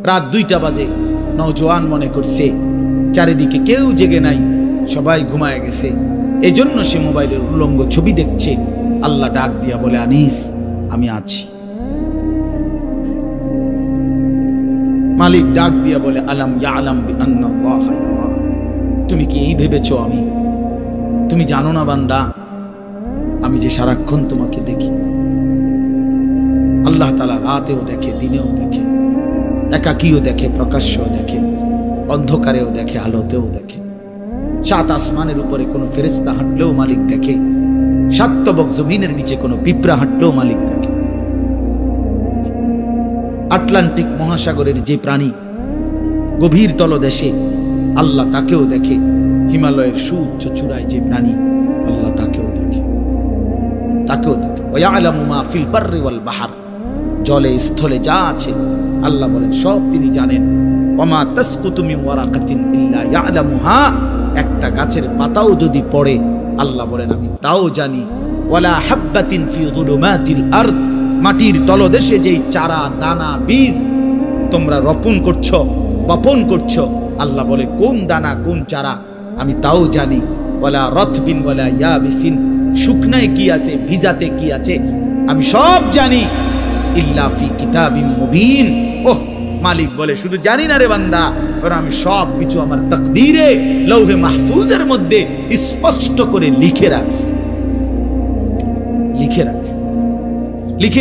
রাত 2টা বাজে, নওজোয়ান মনে করছে চারিদিকে কেউ জেগে নাই, সবাই ঘুমায় গেছে, এজন্য সে মোবাইলের উলঙ্গ ছবি দেখছে। আল্লাহ ডাক দিয়া বলে, আনিস আমি আছি। মালিক ডাক দিয়া বলে, আলাম ইয়ালাম বিআন্নাল্লাহা ইয়ারা। তুমি কি এই ভেবেছো তুমি জানো না বান্দা, আমি যে সারাক্ষণ তোমাকে দেখি। আল্লাহ তাআলা রাতেও দেখে, দিনেও দেখে, একাকীও দেখে, প্রকাশ্যও দেখে, অন্ধকারেও দেখে, আলোতেও দেখে। 7 আসমানের উপরে কোনো ফেরেশতা হাঁটলেও মালিক দেখে, 7 তবক জমিনের নিচে কোনো পিঁপড়া হাঁটলেও মালিক দেখে। আটলান্টিক মহাসাগরের যে প্রাণী গভীর তলদেশে, আল্লাহ তাকেও দেখে। হিমালয়ের সুউচ্চ চূড়ায় যে প্রাণী, আল্লাহ তাকেও দেখে। ওয়ায়ালামু মা ফিল বাররি ওয়াল বাহর, জলে স্থলে যা আছে আল্লাহ বলেন সব তিনি জানেন। ওয়ামা তাসকুতু মিন ওয়ারাকাতিন ইল্লা ইয়ালামুহা, একটা গাছের পাতাও যদি পড়ে আল্লাহ বলেন আমি তাও জানি। ওয়ালা হাববাতিন ফি যুলুমাতিল আরদ, মাটির তলদেশে যেই চারা দানা বীজ তোমরা রোপণ করছো, বপন করছো, আল্লাহ বলে কোন দানা কোন চারা আমি তাও জানি। ওয়ালা রাতবিন ওয়ালা ইয়াবিসিন, শুকনায় কি আছে ভিজাতে কি আছে আমি সব জানি। ইল্লা ফি কিতাবিম মুবিন, ওহ মালিক বলে শুধু জানি না রে বান্দা, আমি সব কিছু আমার তাকদীরে লৌহে মাহফুজের মধ্যে স্পষ্ট করে লিখে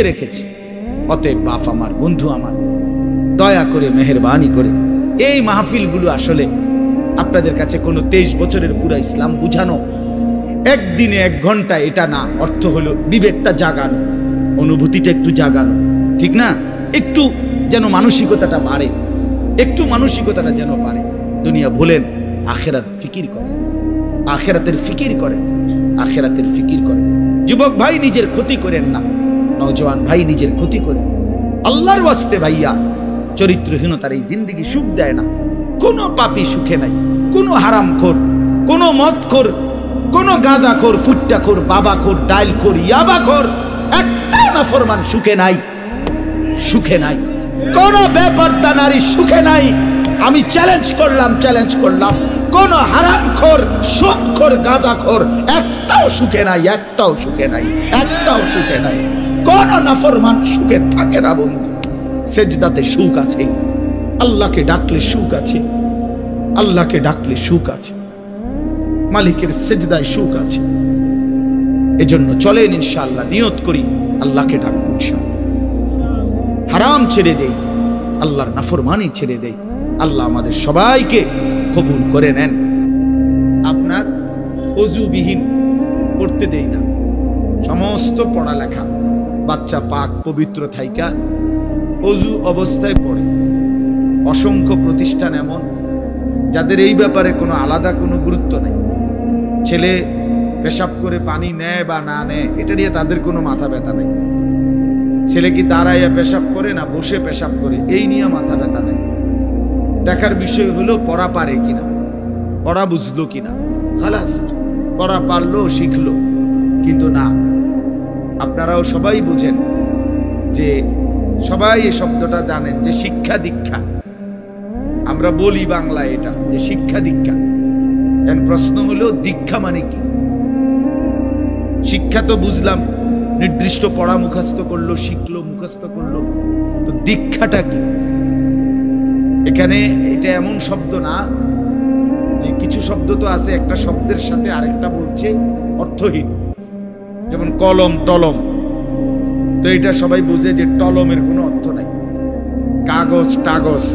রেখেছি। অতএব বাপ আমার, বন্ধু আমার, দয়া করে মেহেরবানি করে এই মাহফিলগুলো আসলে আপনাদের কাছে কোনো 23 বছরের পুরা ইসলাম বুঝানো, একদিনে 1 ঘন্টা এটা না। অর্থ হলো বিবেকটা জাগানো, অনুভূতিটা একটু জাগানো, ঠিক না? একটু যেন মানসিকতাটা বাড়ে, একটু মানসিকতাটা যেন বাড়ে। দুনিয়া ভুলেন, আখেরাত ফিকির করেন, আখেরাতের ফিকির করেন, আখেরাতের ফিকির করেন। যুবক ভাই নিজের ক্ষতি করেন না, নওজোয়ান ভাই নিজের ক্ষতি করেন। আল্লাহর ওয়াস্তে ভাইয়া, চরিত্রহীনতার এই জিন্দেগি সুখ দেয় না। কোনো পাপী সুখে নাই, কোনো হারামখোর, কোনো মদখোর, কোনো গাঁজাখোর, ফুট্টাখোর, বাবাখোর, ডাইলখোর, ইয়াবাখোর, একটা নাফরমান সুখে নাই, সুখে নাই। কোন বেপরদা নারী সুখে নাই। আমি চ্যালেঞ্জ করলাম, কোন হারামখোর, সুদখোর, গাঁজাখোর একটাও সুখে নাই, একটাও সুখে নাই, একটাও সুখে নাই। কোন নাফরমান সুখে থাকে না বন্ধু। সেজদাতে সুখ আছে, আল্লাহকে ডাকলে সুখ আছে, আল্লাহকে ডাকলে সুখ আছে, মালিকের সেজদায় সুখ আছে। এজন্য চলেন ইনশাআল্লাহ, নিয়ত করি আল্লাহকে ডাকবো ইনশাআল্লাহ। হারাম ছেড়ে দেই, আল্লাহর নাফরমানি ছেড়ে দেই। আল্লাহ আমাদের সবাইকে কবুল করে নেন। আপনার ওযুবিহীন পড়তে দেই না, সমস্ত পড়ালেখা বাচ্চা পাক পবিত্র থাইকা ওযু অবস্থায় পড়ে। অসংখ্য প্রতিষ্ঠান এমন যাদের এই ব্যাপারে কোনো আলাদা কোনো গুরুত্ব নেই। ছেলে পেশাব করে পানি নেয় বা না নেয় এটা নিয়ে তাদের কোনো মাথা ব্যথা নেই। ছেলে কি দাঁড়াইয়া পেশাব করে না বসে পেশাব করে, এই নিয়ে মাথা ব্যথা নেই। দেখার বিষয় হলো পড়া পারে কিনা, পড়া বুঝলো কিনা, খালাস। পড়া পারলো, শিখলো। কিন্তু না, আপনারাও সবাই বুঝেন যে, সবাই এই শব্দটা জানেন যে শিক্ষা দীক্ষা, আমরা বলি বাংলায় এটা যে শিক্ষা দীক্ষা। এখন প্রশ্ন হলো দীক্ষা মানে কি? শিক্ষা তো বুঝলাম, নির্দিষ্ট পড়া মুখস্থ করলো, শিখলো, মুখস্থ করলো, তো দীক্ষাটা কি? এখানে এটা এমন শব্দ না যে, কিছু শব্দ তো আছে একটা শব্দের সাথে আরেকটা বলছে অর্থহীন, যেমন কলম টলম। তো এটা সবাই বুঝে যে টলমের কোনো অর্থ নাই। কাগজ টাগজ,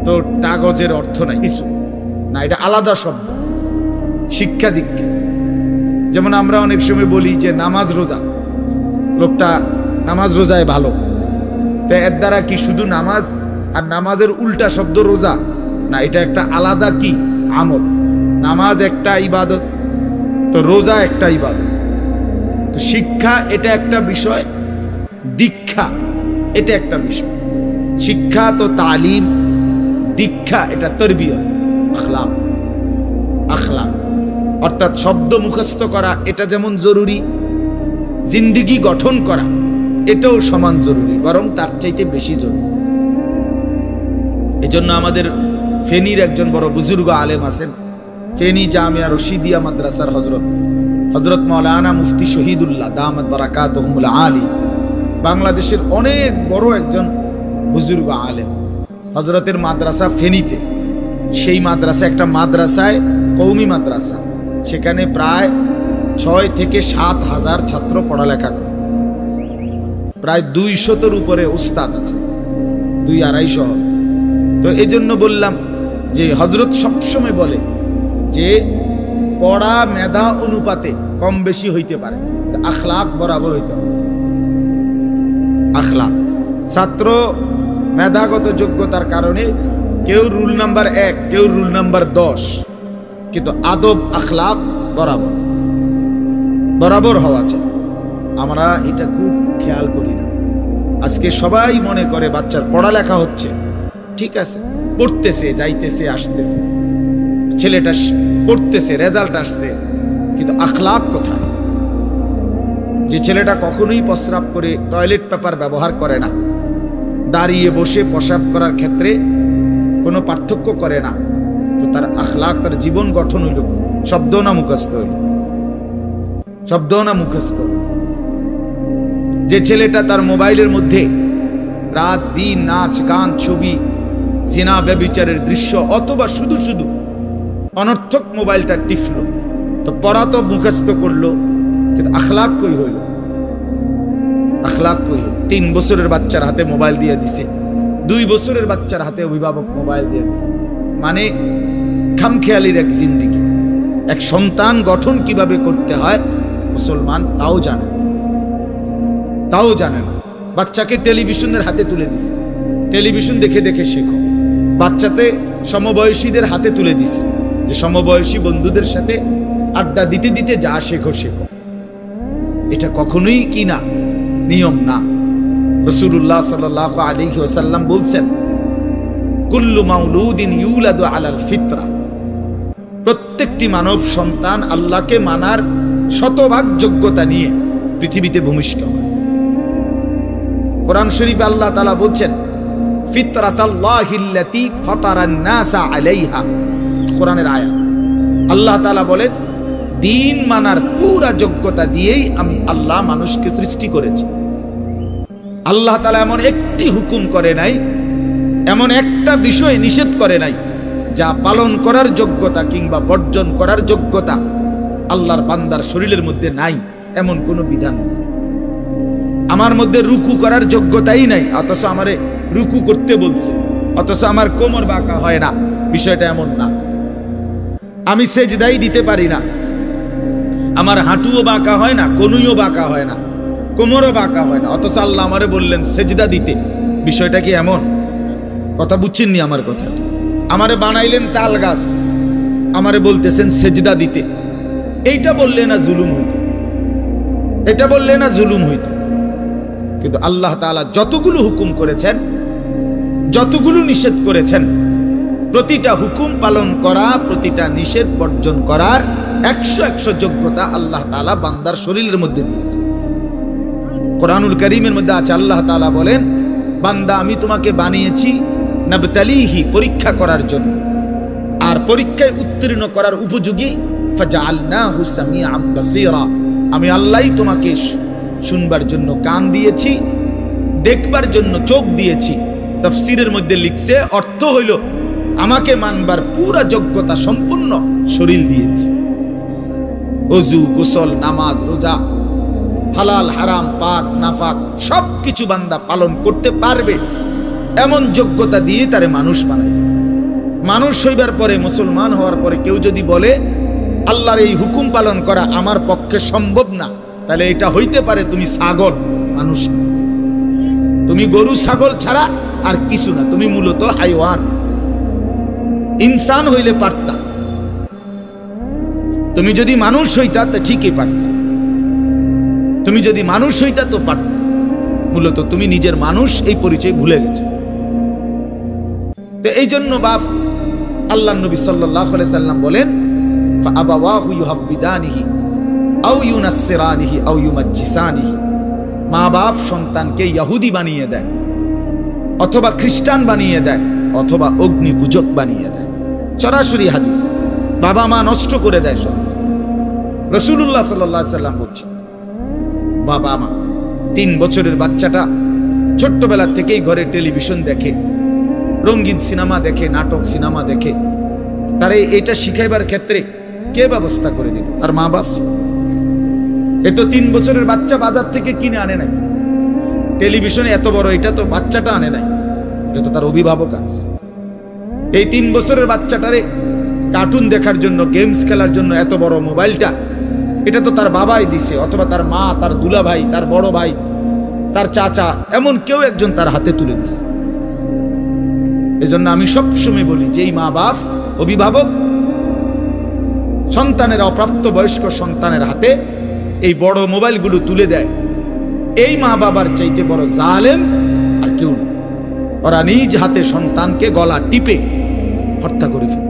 তো কাগজের অর্থ নাই কিছু না, এটা আলাদা শব্দ। শিক্ষা দীক্ষা যেমন আমরা অনেক সময় বলি যে নামাজ রোজা, লোকটা নামাজ রোজায় ভালো, তো এর দ্বারা কি শুধু নামাজ আর নামাজের উল্টা শব্দ রোজা না, এটা একটা আলাদা কি আমল। নামাজ একটা ইবাদত, তো রোজা একটা ইবাদত। তো শিক্ষা এটা একটা বিষয়, দীক্ষা এটা একটা বিষয়। শিক্ষা তো তালিম, দীক্ষা এটা তরবিয়ত, আখলাক। আখলাক অর্থাৎ শব্দ মুখস্থ করা এটা যেমন জরুরি, জিন্দেগি গঠন করা এটাও সমান জরুরি, বরং তার চাইতে বেশি জরুরি। এজন্য আমাদের ফেনীর একজন বড় বুজুর্গ আলেম আছেন, ফেনী জামিয়া রশিদিয়া মাদ্রাসার হযরত মাওলানা মুফতি শহীদুল্লাহ দামাত বারাকাতুহুল আলী, বাংলাদেশের অনেক বড় একজন বুজুর্গ আলেম। হযরতের মাদ্রাসা ফেনীতে, সেই মাদ্রাসা একটা মাদ্রাসায় কওমি মাদ্রাসা, সেখানে প্রায় 6 থেকে 7 হাজার ছাত্র পড়ালেখা করে, প্রায় 200-এর উপরে উস্তাদ আছে, 200-250। তো এই জন্য বললাম যে হযরত সবসময় বলে যে পড়া মেধা অনুপাতে কম বেশি হইতে পারে, আখলাক বরাবর হইতে হবে। আখলাক, ছাত্র মেধাগত যোগ্যতার কারণে কেউ রুল নাম্বার 1, কেউ রুল নাম্বার 10, কিন্তু আদব আখলাক বরাবর বরাবর হওয়া চাই। আমরা এটা খুব খেয়াল করি না। আজকে সবাই মনে করে বাচ্চার পড়ালেখা হচ্ছে, ঠিক আছে, পড়তেছে, যাইতেছে, আসতেছে, ছেলেটা পড়তেছে, রেজাল্ট আসছে, কিন্তু আখলাক কোথায়? যে ছেলেটা কখনোই প্রস্রাব করে টয়লেট পেপার ব্যবহার করে না, দাঁড়িয়ে বসে প্রস্রাব করার ক্ষেত্রে কোনো পার্থক্য করে না, তো তার আখলাক, তার জীবন গঠন হইল শব্দ না মুখস্থ হইল? শব্দ না মুখস্থ? যে ছেলেটা তার মোবাইলের মধ্যে রাত দিন নাচ গান, ছবি, জিনা, ব্যভিচারের দৃশ্য, অথবা শুধু শুধু অনর্থক মোবাইলটা টিপলো, তো পড়া তো মুখস্থ করলো, কিন্তু আখলাক কই হইল? আখলাক কই? 3 বছরের বাচ্চার হাতে মোবাইল দিয়ে দিছে, 2 বছরের বাচ্চার হাতে অভিভাবক মোবাইল দিয়ে দিছে, মানে খামখেয়ালির এক জিন্দেগি। এক সন্তান গঠন কিভাবে করতে হয় মুসলমান তাও জানে না। বাচ্চাকে টেলিভিশনের হাতে তুলে দিছে, টেলিভিশন দেখে দেখে শেখো। বাচ্চাতে সমবয়সীদের হাতে তুলে দিছে, যে সমবয়সী বন্ধুদের সাথে আড্ডা দিতে দিতে যা শেখো। এটা কখনোই কি না, নিয়ম না। রাসূলুল্লাহ সাল্লাল্লাহু আলাইহি ওয়াসাল্লাম বলছেন, কুল্লু মাউলুদিন ইউলাদু আলাল ফিতরা, প্রত্যেকটি মানব সন্তান আল্লাহকে মানার শতভাগ যোগ্যতা নিয়ে পৃথিবীতে ভূমিষ্ঠ হয়। কোরআন শরীফে আল্লাহ তাআলা বলছেন, ফিতরাতাল্লাহিল্লাতী ফাতারান নাসা আলাইহা, কোরআনের আয়াত। আল্লাহ তাআলা বলেন, দিন মানার পুরা যোগ্যতা দিয়েই আমি আল্লাহ মানুষকে সৃষ্টি করেছি। আল্লাহ তাআলা এমন একটি হুকুম করে নাই, এমন একটা বিষয় নিষেধ করে নাই যা পালন করার যোগ্যতা কিংবা বর্জন করার যোগ্যতা আল্লাহর বান্দার শরীরের মধ্যে নাই, এমন কোনো বিধান নেই। আমার মধ্যে রুকু করার যোগ্যতাই নাই, অথচ আমারে রুকু করতে বলছে, অথচ আমার কোমর বাঁকা হয় না, বিষয়টা এমন না। আমি সেজদাই দিতে পারি না, আমার হাঁটুও বাঁকা হয় না, কনুইও বাঁকা হয় না, কোমরও বাঁকা হয় না, অথচ আল্লাহ আমারে বললেন সেজদা দিতে। বিষয়টা কি এমন? কথা বুঝছেননি আমার কথা? আমারে বানাইলেন তাল গাছ, আমারে বলতেছেন সেজদা দিতে। এইটা বললে না জুলুম হইত? এটা বললে না জুলুম হইত? কিন্তু আল্লাহ তাআলা যতগুলো হুকুম করেছেন, যতগুলো নিষেধ করেছেন, প্রতিটা হুকুম পালন করা, প্রতিটা নিষেধ বর্জন করার 100 যোগ্যতা আল্লাহ তাআলা বান্দার শরীরের মধ্যে দিয়েছে। কোরআনুল কারীমের মধ্যে আছে, আল্লাহ তাআলা বলেন, বান্দা আমি তোমাকে বানিয়েছি নাবতালিহি, পরীক্ষা করার জন্য, আর পরীক্ষায় উত্তীর্ণ করার উপযোগী। ফাজআলনাহু সামিআন বাসীরা, আমি আল্লাহই তোমাকে শুনবার জন্য কান দিয়েছি, দেখবার জন্য চোখ দিয়েছি। তাফসীরের মধ্যে লিখছে, অর্থ হইল আমাকে মানবার পুরা যোগ্যতা সম্পূর্ণ শরীর দিয়েছি। ওযু, গোসল, নামাজ, রোজা, হালাল হারাম, পাক নাফাক সবকিছু বান্দা পালন করতে পারবে, এমন যোগ্যতা দিয়ে তারে মানুষ বানাইছে। মানুষ হইবার পরে, মুসলমান হওয়ার পরে কেউ যদি বলে আল্লাহর এই হুকুম পালন করা আমার পক্ষে সম্ভব না, তাহলে এটা হইতে পারে তুমি ছাগল, মানুষ না। তুমি গরু ছাগল ছাড়া আর কিছু না, তুমি মূলত হাইওয়ান। ইনসান হইলে পারতা, তুমি যদি মানুষ হইতা তা ঠিকই পারতা, তুমি যদি মানুষ হইতা তো পারতা। মূলত তুমি নিজের মানুষ এই পরিচয় ভুলে গেছো। তো এই জন্য বাপ আল্লাহ নবী সাল্লাল্লাহু আলাইহি সাল্লাম বলেন, ফাআবাওয়াহু ইউহাফিদানিহি আও ইউনাসসিরানিহি আও ইউমাজ্জিসানিহি, মা বাপ সন্তানকে ইহুদি বানিয়ে দেয় অথবা খ্রিস্টান বানিয়ে দেয় অথবা অগ্নি পূজক বানিয়ে দেয়। সরাসরি হাদিস, বাবা মা নষ্ট করে দেয় সন্তান। রাসূলুল্লাহ সাল্লাল্লাহু আলাইহি সাল্লাম বলছেন, বাবা মা 3 বছরের বাচ্চাটা ছোট্টবেলা থেকেই ঘরে টেলিভিশন দেখে, রঙিন সিনেমা দেখে, নাটক সিনেমা দেখে, তারে এটা শিখাইবার ক্ষেত্রে কে ব্যবস্থা করে দিল? তার মা বাপ। এ তো 3 বছরের বাচ্চা বাজার থেকে কিনে আনে নাই, টেলিভিশনে এত বড় এটা তো বাচ্চাটা আনে নাই, এটা তো তার অভিভাবক আছে। এই 3 বছরের বাচ্চাটারে কার্টুন দেখার জন্য, গেমস খেলার জন্য এত বড় মোবাইলটা, এটা তো তার বাবাই দিছে, অথবা তার মা, তার দুলা ভাই, তার বড় ভাই, তার চাচা, এমন কেউ একজন তার হাতে তুলে দিছে। এজন্য আমি সবসময় বলি যে এই মা বাপ, অভিভাবক সন্তানের, অপ্রাপ্ত বয়স্ক সন্তানের হাতে এই বড় মোবাইলগুলো তুলে দেয়, এই মা বাবার চাইতে বড় জালেম আর কেউ নেই। ওরা নিজ হাতে সন্তানকে গলা টিপে হত্যা করে ফেল,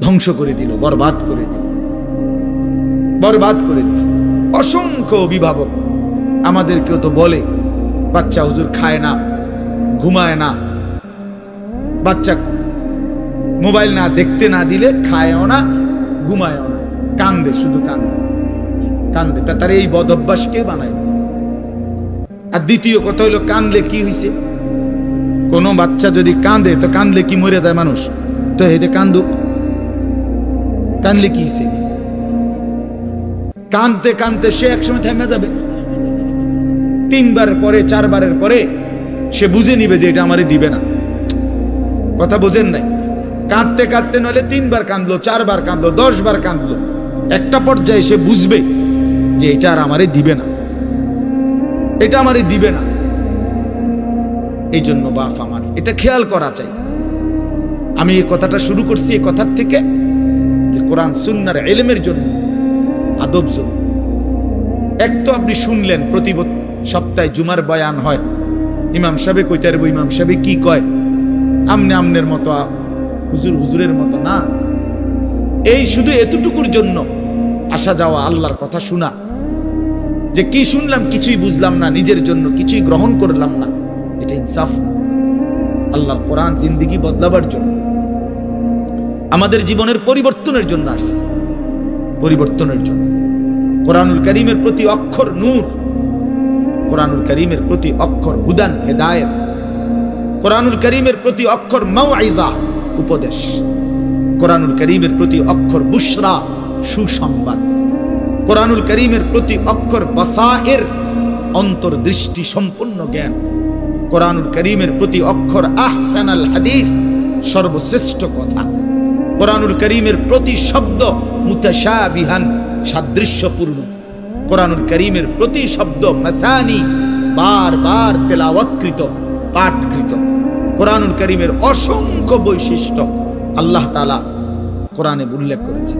ধ্বংস করে দিল, বরবাদ করে দিল, বরবাদ করে দিস। অসংখ্য অভিভাবক আমাদেরকেও তো বলে, বাচ্চা হুজুর খায় না, ঘুমায় না, বাচ্চা মোবাইল না দেখতে না দিলে খায়ও না, ঘুমায়ও না, কান্দে, শুধু কান্দে কান্দে। তার এই বদ অভ্যাস কে বানায়? আর দ্বিতীয় কথা হইলো, কান্দলে কি হয়েছে? কোন বাচ্চা যদি কান্দে, তো কান্দলে কি মরে যায় মানুষ? তো এতে কান্দুক, কান্দলে কি হয়েছে? কানতে কানতে সে একসময় থেমে যাবে। 3 বার পরে, 4 বারের পরে সে বুঝে নিবে যে এটা আমারে দিবে না। কথা বোঝেন নাই? কাঁদতে কাঁদতে নইলে 3 বার কাঁদলো, 4 বার কাঁদলো, 10 বার কাঁদলো, একটা পর্যায়ে সে বুঝবে যে এটা আর আমারে দিবে না, এটা আমারে দিবে না। এই জন্য বাপ আমার এটা খেয়াল করা চাই। আমি এই কথাটা শুরু করছি এই কথার থেকে যে কোরআন সুন্নাহর ইলমের জন্য, আদব জন্য। এক তো আপনি শুনলেন প্রতি সপ্তাহে জুমার বয়ান হয়, ইমাম সাহেব কইতে পারবো ইমাম সাহেব কি কয়, আমনে আমনের মতো, হুজুর হুজুরের মতো না। এই শুধু এতটুকুর জন্য আসা যাওয়া, আল্লাহর কথা শোনা, যে কি শুনলাম কিছুই বুঝলাম না, নিজের জন্য কিছুই গ্রহণ করলাম না, এটা ইনসাফ না। আল্লাহর কোরআন জিন্দেগি বদলাবার জন্য, আমাদের জীবনের পরিবর্তনের জন্য আসছে, পরিবর্তনের জন্য। কোরআনুল কারীমের প্রতি অক্ষর নূর, কোরআনুল কারীমের প্রতি অক্ষর হুদান, হেদায়েত, কোরআনুল কারীমের প্রতি অক্ষর মাউইজা, উপদেশ, কোরআনুল কারীমের প্রতি অক্ষর বুশরা, সুসংবাদ, কোরআনুল কারীমের প্রতি অক্ষর বাসায়ের, অন্তর্দৃষ্টি সম্পন্ন জ্ঞান, কোরআনুল কারীমের প্রতি অক্ষর আহসানাল হাদিস, সর্বশ্রেষ্ঠ কথা, কোরআনুল কারীমের প্রতি শব্দ মুতাশাবিহান, সাদৃশ্যপূর্ণ, কোরআনুল কারীমের প্রতি শব্দ মাসানি, বারবার তেলাওয়াতকৃত, পাঠকৃত। কোরআনুল কারীমের অসংখ্য বৈশিষ্ট্য আল্লাহ তাআলা কোরআনে উল্লেখ করেছেন।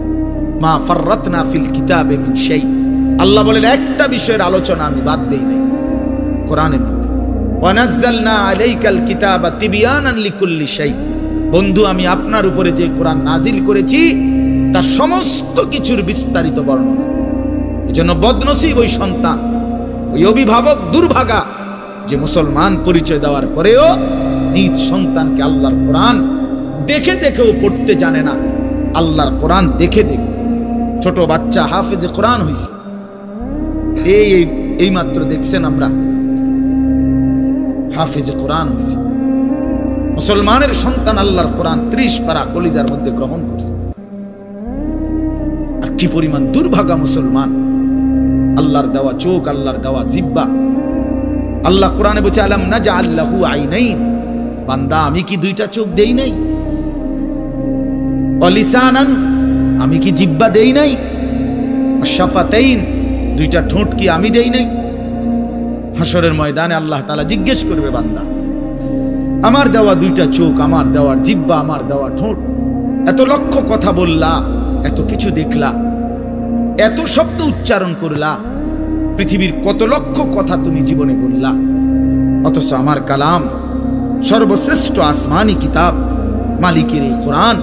মা ফাররাতনা ফিল কিতাবে মিন শাই, আল্লাহ বলেন একটা বিষয়ের আলোচনা আমি বাদ দেই নাই কোরআনের মধ্যে। ওয়া নাযালনা আলাইকাল কিতাবা তিবয়ানান লিকুল্লি শাই, বন্ধু আমি আপনার উপরে যে কোরআন নাজিল করেছি তার সমস্ত কিছুর বিস্তারিত বর্ণনা। এজন্য বদনসিব ওই সন্তান, ওই অভিভাবক দুর্ভাগা যে মুসলমান পরিচয় দেওয়ার পরেও নিজ সন্তানকে আল্লাহর কোরআন দেখে দেখেও পড়তে জানে না। আল্লাহর কোরআন দেখে দেখে ছোট বাচ্চা হাফেজে কোরআন হইছে, এই মাত্র দেখছেন আমরা হাফেজে কোরআন হইছে। মুসলমানের সন্তান আল্লাহর কোরআন 30 পারা কলিজার মধ্যে গ্রহণ করছে। আর কি পরিমাণ দুর্ভাগা মুসলমান! আল্লাহর দেওয়া চোখ, আল্লাহর দেওয়া জিহ্বা। আল্লাহ কোরআনে বলছে আলাম নাজআল লাহু আইনাইন, বান্দা আমি কি 2টা চোখ দেই নাই? ওয়া লিসানান, আমি কি জিহ্বা দেই নাই? শাফাতাইন, 2টা ঠোঁট কি আমি দেই নাই? হাসরের ময়দানে আল্লাহ তাআলা জিজ্ঞেস করবে, বান্দা আমার দেওয়া 2টা চোখ, আমার দেওয়ার জিহ্বা, আমার দেওয়া ঠোঁট, এত লক্ষ কথা বললা, এত কিছু দেখলা, এত শব্দ উচ্চারণ করলা, পৃথিবীর কত লক্ষ কথা তুমি জীবনে বললা, অথচ আমার কালাম, সর্বশ্রেষ্ঠ আসমানি কিতাব, মালিকের এই কোরআন